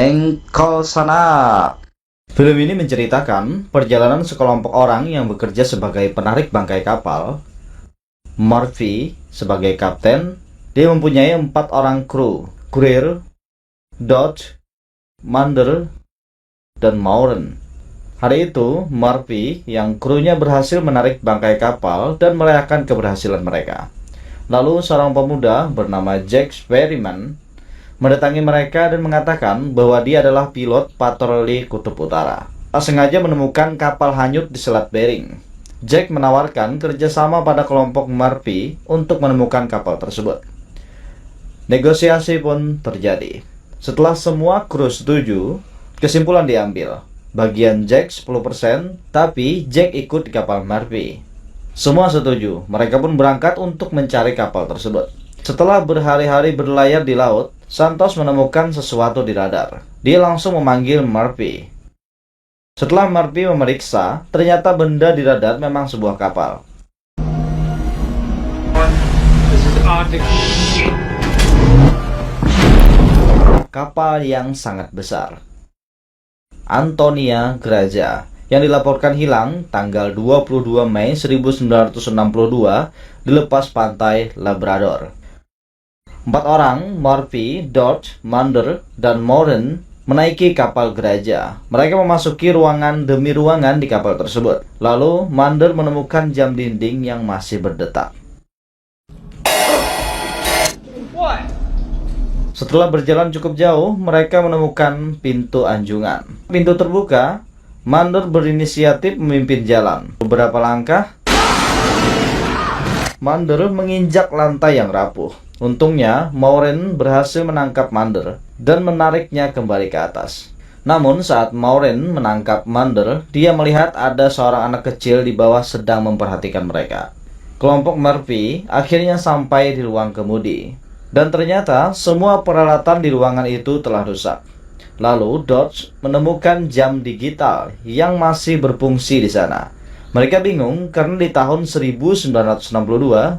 Engkol sana. Film ini menceritakan perjalanan sekelompok orang yang bekerja sebagai penarik bangkai kapal. Murphy sebagai kapten, dia mempunyai 4 orang kru, Greer, Dodge, Mander, dan Moran. Hari itu, Murphy yang krunya berhasil menarik bangkai kapal dan merayakan keberhasilan mereka. Lalu seorang pemuda bernama Jack Sperryman mendatangi mereka dan mengatakan bahwa dia adalah pilot patroli Kutub Utara. Tak sengaja menemukan kapal hanyut di Selat Bering. Jack menawarkan kerjasama pada kelompok Murphy untuk menemukan kapal tersebut. Negosiasi pun terjadi. Setelah semua kru setuju, kesimpulan diambil. Bagian Jack 10%, tapi Jack ikut di kapal Murphy. Semua setuju, mereka pun berangkat untuk mencari kapal tersebut. Setelah berhari-hari berlayar di laut, Santos menemukan sesuatu di radar. Dia langsung memanggil Murphy. Setelah Murphy memeriksa, ternyata benda di radar memang sebuah kapal. Kapal yang sangat besar. Antonia Graja, yang dilaporkan hilang tanggal 22 Mei 1962 di lepas pantai Labrador. 4 orang, Murphy, Dodge, Mander, dan Moran, menaiki kapal Graja. Mereka memasuki ruangan demi ruangan di kapal tersebut. Lalu, Mander menemukan jam dinding yang masih berdetak. Setelah berjalan cukup jauh, mereka menemukan pintu anjungan. Pintu terbuka, Mander berinisiatif memimpin jalan. Beberapa langkah, Mander menginjak lantai yang rapuh. Untungnya, Moran berhasil menangkap Mander dan menariknya kembali ke atas. Namun, saat Moran menangkap Mander, dia melihat ada seorang anak kecil di bawah sedang memperhatikan mereka. Kelompok Murphy akhirnya sampai di ruang kemudi. Dan ternyata, semua peralatan di ruangan itu telah rusak. Lalu, Dodge menemukan jam digital yang masih berfungsi di sana. Mereka bingung karena di tahun 1962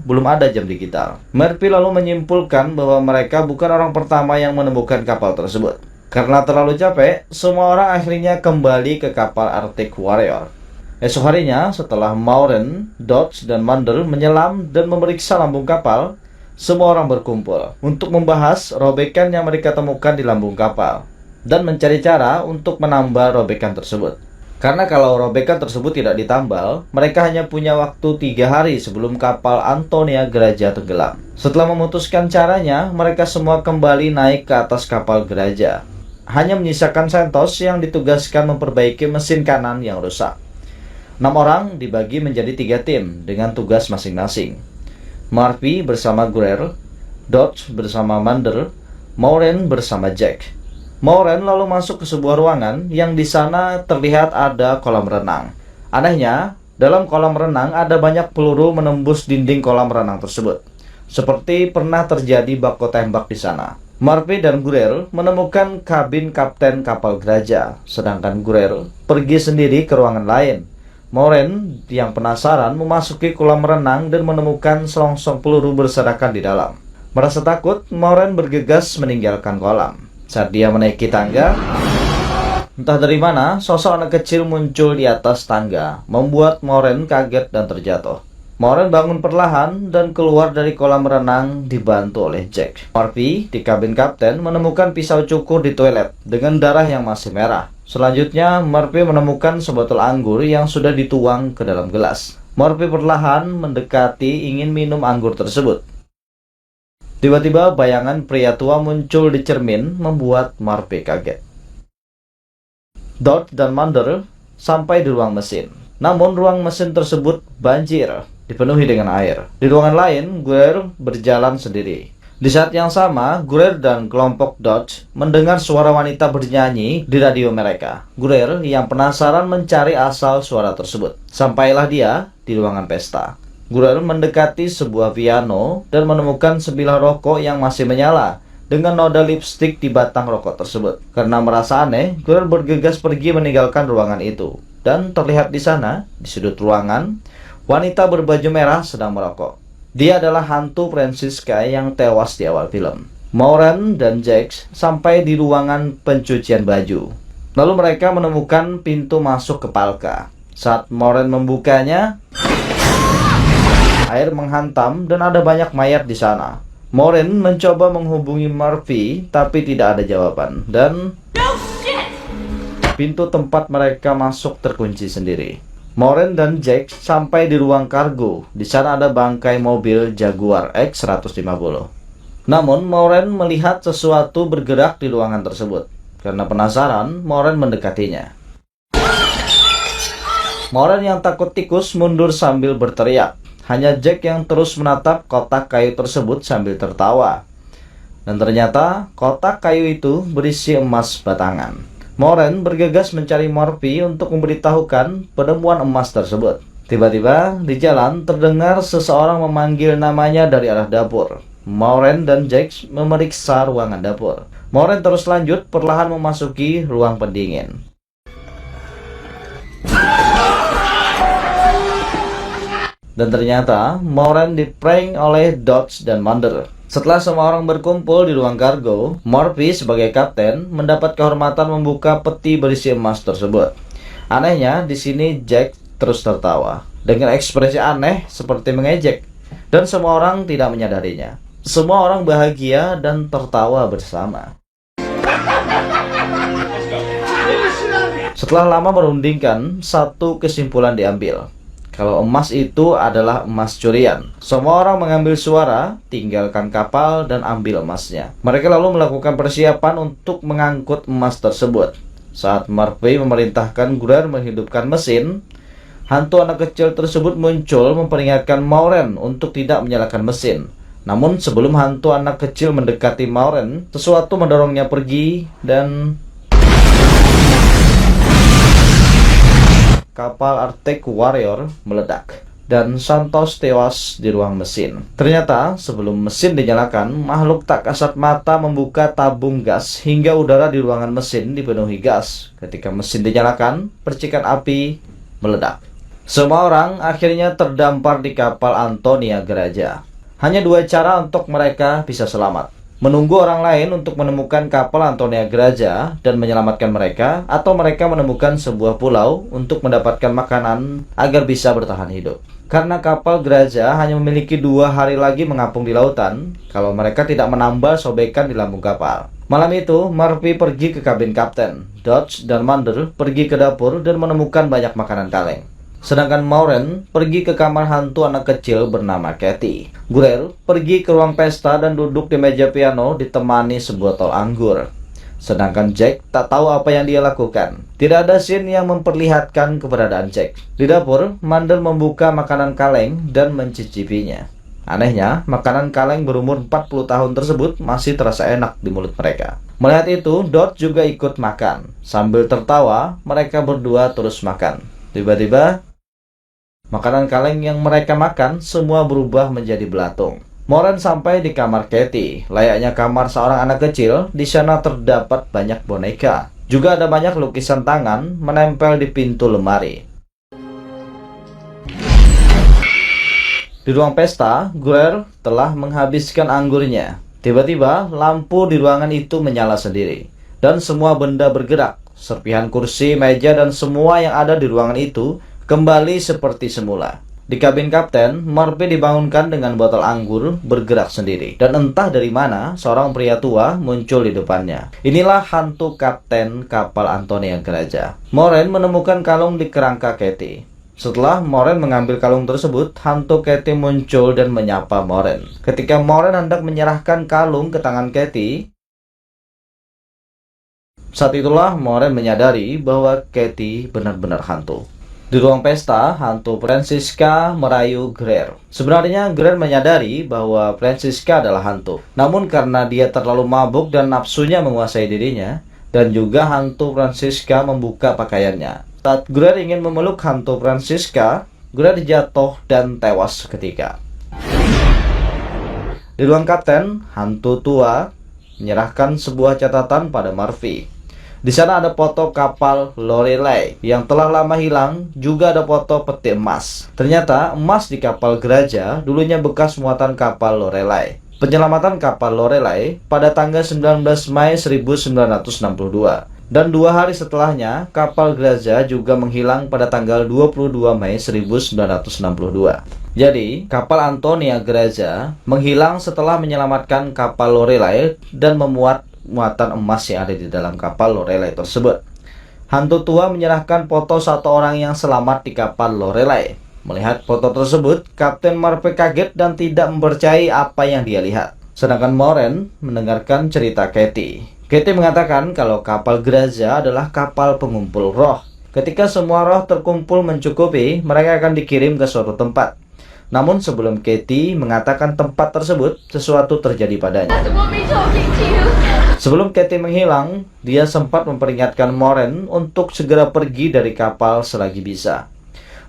belum ada jam digital. Murphy lalu menyimpulkan bahwa mereka bukan orang pertama yang menemukan kapal tersebut. Karena terlalu capek, semua orang akhirnya kembali ke kapal Arctic Warrior. Esok harinya, setelah Moran, Dodge, dan Mander menyelam dan memeriksa lambung kapal, semua orang berkumpul untuk membahas robekan yang mereka temukan di lambung kapal dan mencari cara untuk menambal robekan tersebut. Karena kalau robekan tersebut tidak ditambal, mereka hanya punya waktu 3 hari sebelum kapal Antonia Graja tenggelam. Setelah memutuskan caranya, mereka semua kembali naik ke atas kapal Graja. Hanya menyisakan Santos yang ditugaskan memperbaiki mesin kanan yang rusak. 6 orang dibagi menjadi 3 tim dengan tugas masing-masing. Murphy bersama Greer, Dodge bersama Mander, Moran bersama Jack. Moran lalu masuk ke sebuah ruangan yang di sana terlihat ada kolam renang. Anehnya, dalam kolam renang ada banyak peluru menembus dinding kolam renang tersebut. Seperti pernah terjadi baku tembak di sana. Murphy dan Greer menemukan kabin kapten kapal Graja, sedangkan Greer pergi sendiri ke ruangan lain. Moran yang penasaran memasuki kolam renang dan menemukan selongsong peluru berserakan di dalam. Merasa takut, Moran bergegas meninggalkan kolam. Saat dia menaiki tangga, entah dari mana, sosok anak kecil muncul di atas tangga, membuat Moran kaget dan terjatuh. Moran bangun perlahan dan keluar dari kolam renang dibantu oleh Jack. Murphy di kabin kapten menemukan pisau cukur di toilet dengan darah yang masih merah. Selanjutnya, Murphy menemukan sebotol anggur yang sudah dituang ke dalam gelas. Murphy perlahan mendekati ingin minum anggur tersebut. Tiba-tiba bayangan pria tua muncul di cermin membuat Murphy kaget. Dodge dan Mander sampai di ruang mesin. Namun ruang mesin tersebut banjir, dipenuhi dengan air. Di ruangan lain, Greer berjalan sendiri. Di saat yang sama, Greer dan kelompok Dodge mendengar suara wanita bernyanyi di radio mereka. Greer yang penasaran mencari asal suara tersebut. Sampailah dia di ruangan pesta. Greer mendekati sebuah piano dan menemukan sebilah rokok yang masih menyala dengan noda lipstik di batang rokok tersebut. Karena merasa aneh, Greer bergegas pergi meninggalkan ruangan itu. Dan terlihat di sana, di sudut ruangan, wanita berbaju merah sedang merokok. Dia adalah hantu Francisca yang tewas di awal film. Maureen dan Jax sampai di ruangan pencucian baju. Lalu mereka menemukan pintu masuk ke Palka. Saat Maureen membukanya, air menghantam dan ada banyak mayat di sana. Maureen mencoba menghubungi Murphy tapi tidak ada jawaban dan pintu tempat mereka masuk terkunci sendiri. Maureen dan Jax sampai di ruang kargo. Di sana ada bangkai mobil Jaguar X150. Namun, Maureen melihat sesuatu bergerak di ruangan tersebut. Karena penasaran, Maureen mendekatinya. Maureen yang takut tikus mundur sambil berteriak. Hanya Jack yang terus menatap kotak kayu tersebut sambil tertawa. Dan ternyata, kotak kayu itu berisi emas batangan. Maureen bergegas mencari Murphy untuk memberitahukan penemuan emas tersebut. Tiba-tiba, di jalan terdengar seseorang memanggil namanya dari arah dapur. Maureen dan Jax memeriksa ruangan dapur. Maureen terus lanjut perlahan memasuki ruang pendingin. Dan ternyata Maureen diprank oleh Dodge dan Mander. Setelah semua orang berkumpul di ruang kargo, Murphy sebagai kapten mendapat kehormatan membuka peti berisi emas tersebut. Anehnya, di sini Jack terus tertawa dengan ekspresi aneh seperti mengejek, dan semua orang tidak menyadarinya. Semua orang bahagia dan tertawa bersama. Setelah lama merundingkan, satu kesimpulan diambil. Kalau emas itu adalah emas curian. Semua orang mengambil suara, tinggalkan kapal dan ambil emasnya. Mereka lalu melakukan persiapan untuk mengangkut emas tersebut. Saat Murphy memerintahkan Greer menghidupkan mesin, hantu anak kecil tersebut muncul memperingatkan Maureen untuk tidak menyalakan mesin. Namun sebelum hantu anak kecil mendekati Maureen, sesuatu mendorongnya pergi dan kapal Arctic Warrior meledak dan Santos tewas di ruang mesin. Ternyata sebelum mesin dinyalakan, makhluk tak kasat mata membuka tabung gas hingga udara di ruangan mesin dipenuhi gas. Ketika mesin dinyalakan, percikan api meledak. Semua orang akhirnya terdampar di kapal Antonia Geraja. Hanya dua cara untuk mereka bisa selamat. Menunggu orang lain untuk menemukan kapal Antonia Geraja dan menyelamatkan mereka, atau mereka menemukan sebuah pulau untuk mendapatkan makanan agar bisa bertahan hidup. Karena kapal Geraja hanya memiliki 2 hari lagi mengapung di lautan, kalau mereka tidak menambal sobekan di lambung kapal. Malam itu, Murphy pergi ke kabin kapten. Dodge dan Mander pergi ke dapur dan menemukan banyak makanan kaleng. Sedangkan Maureen pergi ke kamar hantu anak kecil bernama Katie. Greer pergi ke ruang pesta dan duduk di meja piano ditemani sebuah botol anggur. Sedangkan Jack tak tahu apa yang dia lakukan. Tidak ada scene yang memperlihatkan keberadaan Jack. Di dapur, Mander membuka makanan kaleng dan mencicipinya. Anehnya, makanan kaleng berumur 40 tahun tersebut masih terasa enak di mulut mereka. Melihat itu, Dodge juga ikut makan. Sambil tertawa, mereka berdua terus makan. Tiba-tiba, makanan kaleng yang mereka makan semua berubah menjadi belatung. Maureen sampai di kamar Katie. Layaknya kamar seorang anak kecil, di sana terdapat banyak boneka. Juga ada banyak lukisan tangan menempel di pintu lemari. Di ruang pesta, Greer telah menghabiskan anggurnya. Tiba-tiba, lampu di ruangan itu menyala sendiri. Dan semua benda bergerak. Serpihan kursi, meja, dan semua yang ada di ruangan itu kembali seperti semula. Di kabin kapten, Murphy dibangunkan dengan botol anggur bergerak sendiri. Dan entah dari mana, seorang pria tua muncul di depannya. Inilah hantu kapten kapal Antonia Geraja. Maureen menemukan kalung di kerangka Katie. Setelah Maureen mengambil kalung tersebut, hantu Katie muncul dan menyapa Maureen. Ketika Maureen hendak menyerahkan kalung ke tangan Katie, saat itulah Maureen menyadari bahwa Katie benar-benar hantu. Di ruang pesta, hantu Francisca merayu Greer. Sebenarnya Greer menyadari bahwa Francisca adalah hantu. Namun karena dia terlalu mabuk dan nafsunya menguasai dirinya, dan juga hantu Francisca membuka pakaiannya. Saat Greer ingin memeluk hantu Francisca, Greer jatuh dan tewas seketika. Di ruang kapten, hantu tua menyerahkan sebuah catatan pada Murphy. Di sana ada foto kapal Lorelei yang telah lama hilang, juga ada foto peti emas. Ternyata emas di kapal Geraja dulunya bekas muatan kapal Lorelei. penyelamatan kapal Lorelei pada tanggal 19 Mei 1962. Dan 2 hari setelahnya, kapal Graza juga menghilang pada tanggal 22 Mei 1962. Jadi, kapal Antonia Graza menghilang setelah menyelamatkan kapal Lorelei dan memuat muatan emas yang ada di dalam kapal Lorelei tersebut. Hantu tua menyerahkan foto satu orang yang selamat di kapal Lorelei. Melihat foto tersebut, Kapten Murphy kaget dan tidak mempercayai apa yang dia lihat. Sedangkan Moren mendengarkan cerita Katie. Katie mengatakan kalau kapal Graza adalah kapal pengumpul roh. Ketika semua roh terkumpul mencukupi, mereka akan dikirim ke suatu tempat. Namun sebelum Katie mengatakan tempat tersebut, sesuatu terjadi padanya. Sebelum Katie menghilang, dia sempat memperingatkan Moren untuk segera pergi dari kapal selagi bisa.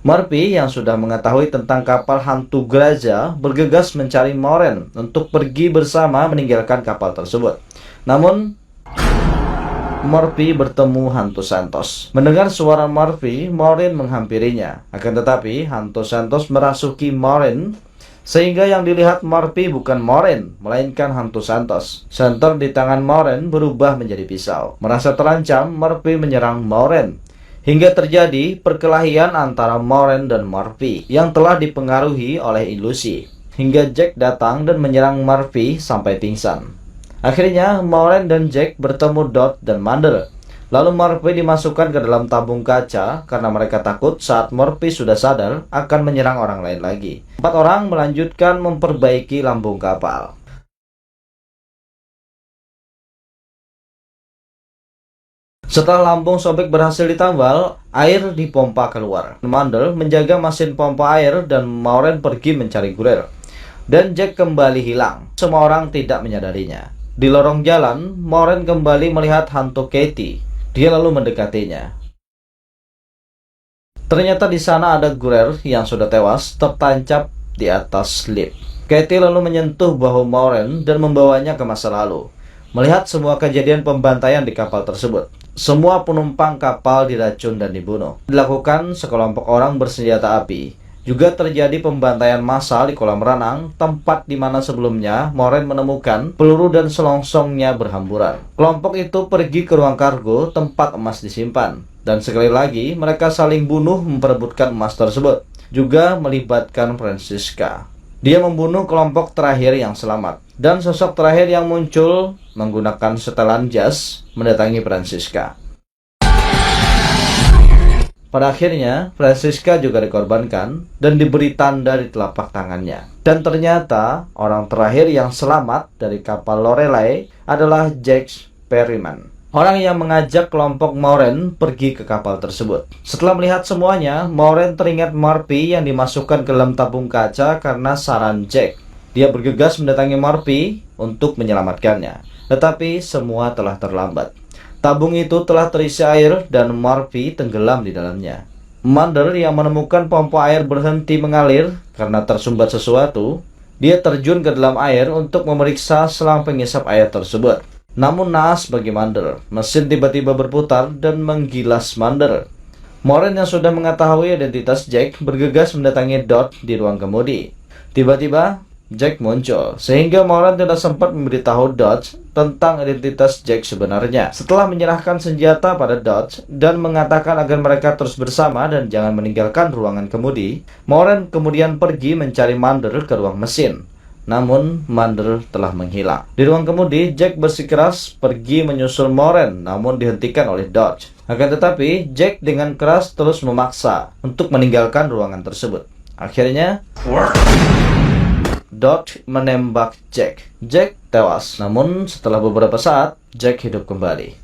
Murphy yang sudah mengetahui tentang kapal hantu Graza bergegas mencari Moren untuk pergi bersama meninggalkan kapal tersebut. Namun, Murphy bertemu hantu Santos. Mendengar suara Murphy, Moren menghampirinya. Akan tetapi, hantu Santos merasuki Moren, sehingga yang dilihat Murphy bukan Moren, melainkan hantu Santos. Senter di tangan Moren berubah menjadi pisau. Merasa terancam, Murphy menyerang Moren. Hingga terjadi perkelahian antara Moren dan Murphy yang telah dipengaruhi oleh ilusi. Hingga Jack datang dan menyerang Murphy sampai pingsan. Akhirnya, Moren dan Jack bertemu Dot dan Mander. Lalu Murphy dimasukkan ke dalam tabung kaca karena mereka takut saat Murphy sudah sadar akan menyerang orang lain lagi. 4 orang melanjutkan memperbaiki lambung kapal. Setelah lambung sobek berhasil ditambal, air dipompa keluar. Mander menjaga mesin pompa air dan Moren pergi mencari kurir. Dan Jack kembali hilang. Semua orang tidak menyadarinya. Di lorong jalan, Moren kembali melihat hantu Katie. Dia lalu mendekatinya. Ternyata di sana ada Gurer yang sudah tewas tertancap di atas lift. Katie lalu menyentuh bahu Moren dan membawanya ke masa lalu. Melihat semua kejadian pembantaian di kapal tersebut, semua penumpang kapal diracun dan dibunuh. Dilakukan sekelompok orang bersenjata api. Juga terjadi pembantaian massal di kolam renang, tempat di mana sebelumnya Moren menemukan peluru dan selongsongnya berhamburan. Kelompok itu pergi ke ruang kargo tempat emas disimpan. Dan sekali lagi mereka saling bunuh memperebutkan emas tersebut. Juga melibatkan Francisca. Dia membunuh kelompok terakhir yang selamat. Dan sosok terakhir yang muncul menggunakan setelan jas mendatangi Francisca. Pada akhirnya, Francisca juga dikorbankan dan diberi tanda di telapak tangannya. Dan ternyata, orang terakhir yang selamat dari kapal Lorelei adalah Jack Perryman, orang yang mengajak kelompok Moren pergi ke kapal tersebut. Setelah melihat semuanya, Moren teringat Murphy yang dimasukkan ke dalam tabung kaca karena saran Jack. Dia bergegas mendatangi Murphy untuk menyelamatkannya. Tetapi semua telah terlambat. Tabung itu telah terisi air dan Murphy tenggelam di dalamnya. Mander yang menemukan pompa air berhenti mengalir karena tersumbat sesuatu. Dia terjun ke dalam air untuk memeriksa selang pengisap air tersebut. Namun naas bagi Mander, mesin tiba-tiba berputar dan menggilas Mander. Moren yang sudah mengetahui identitas Jack bergegas mendatangi Dot di ruang kemudi. Tiba-tiba Jack muncul, sehingga Moren tidak sempat memberitahu Dodge tentang identitas Jack sebenarnya. Setelah menyerahkan senjata pada Dodge dan mengatakan agar mereka terus bersama dan jangan meninggalkan ruangan kemudi, Moren kemudian pergi mencari Mander ke ruang mesin. Namun Mander telah menghilang. Di ruang kemudi, Jack bersikeras pergi menyusul Moren, namun dihentikan oleh Dodge. Akan tetapi, Jack dengan keras terus memaksa untuk meninggalkan ruangan tersebut. Akhirnya, Dodge menembak Jack. Jack tewas. Namun setelah beberapa saat, Jack hidup kembali.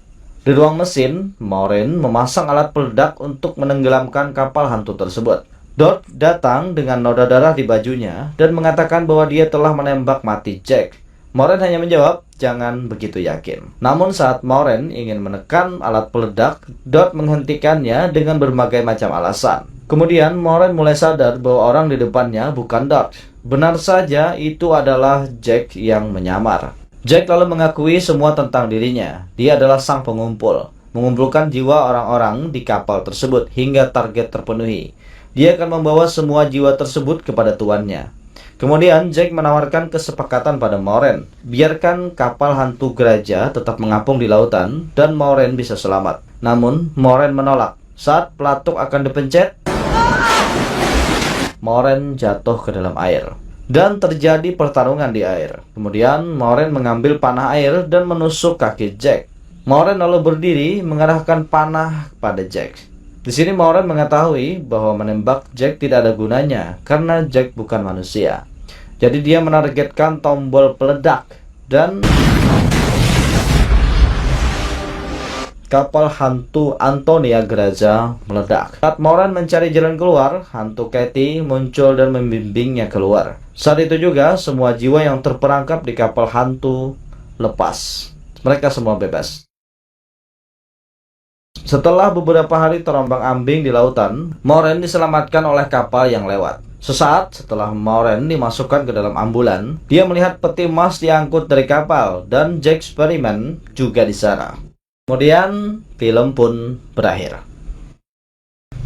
Di ruang mesin, Moren memasang alat peledak untuk menenggelamkan kapal hantu tersebut. Dodge datang dengan noda darah di bajunya dan mengatakan bahwa dia telah menembak mati Jack. Moren hanya menjawab, jangan begitu yakin. Namun saat Moren ingin menekan alat peledak, Dodge menghentikannya dengan berbagai macam alasan. Kemudian Moren mulai sadar bahwa orang di depannya bukan Dodge. Benar saja, itu adalah Jack yang menyamar. Jack lalu mengakui semua tentang dirinya. Dia adalah sang pengumpul, mengumpulkan jiwa orang-orang di kapal tersebut hingga target terpenuhi. Dia akan membawa semua jiwa tersebut kepada tuannya. Kemudian Jack menawarkan kesepakatan pada Moiraine, biarkan kapal hantu geraja tetap mengapung di lautan dan Moiraine bisa selamat. Namun Moiraine menolak. Saat pelatuk akan dipencet, Moiraine jatuh ke dalam air dan terjadi pertarungan di air. Kemudian Moiraine mengambil panah air dan menusuk kaki Jack. Moiraine lalu berdiri mengarahkan panah pada Jack. Di sini Moiraine mengetahui bahwa menembak Jack tidak ada gunanya karena Jack bukan manusia. Jadi dia menargetkan tombol peledak dan kapal hantu Antonia Geraja meledak. Saat Moiraine mencari jalan keluar, hantu Katie muncul dan membimbingnya keluar. Saat itu juga semua jiwa yang terperangkap di kapal hantu lepas. Mereka semua bebas. Setelah beberapa hari terombang-ambing di lautan, Moiraine diselamatkan oleh kapal yang lewat. Sesaat setelah Moiraine dimasukkan ke dalam ambulan, dia melihat peti emas diangkut dari kapal dan Jack Sperryman juga di sana. Kemudian film pun berakhir.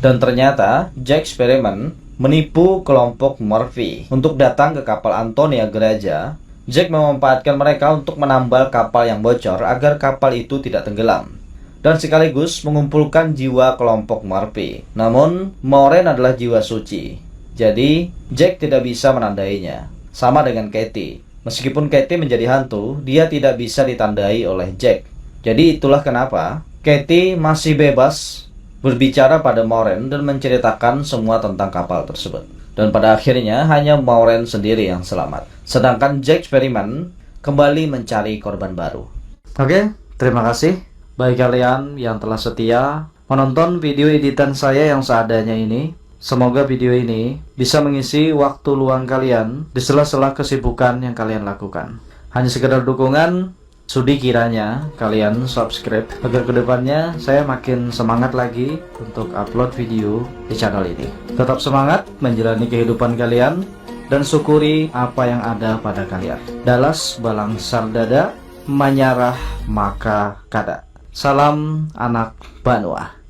Dan ternyata Jack Sperryman menipu kelompok Murphy untuk datang ke kapal Antonia Geraja. Jack memanfaatkan mereka untuk menambal kapal yang bocor agar kapal itu tidak tenggelam, dan sekaligus mengumpulkan jiwa kelompok Murphy. Namun Moiraine adalah jiwa suci, jadi Jack tidak bisa menandainya. Sama dengan Katie. Meskipun Katie menjadi hantu, dia tidak bisa ditandai oleh Jack. Jadi itulah kenapa Katie masih bebas berbicara pada Moiraine dan menceritakan semua tentang kapal tersebut. Dan pada akhirnya hanya Moiraine sendiri yang selamat. Sedangkan Jack Sperryman kembali mencari korban baru. Oke, terima kasih bagi kalian yang telah setia menonton video editan saya yang seadanya ini. Semoga video ini bisa mengisi waktu luang kalian di sela-sela kesibukan yang kalian lakukan. Hanya sekedar dukungan, sudi kiranya kalian subscribe agar kedepannya saya makin semangat lagi untuk upload video di channel ini. Tetap semangat menjalani kehidupan kalian dan syukuri apa yang ada pada kalian. Dalas balang sardada, menyarah maka kada. Salam anak Banua.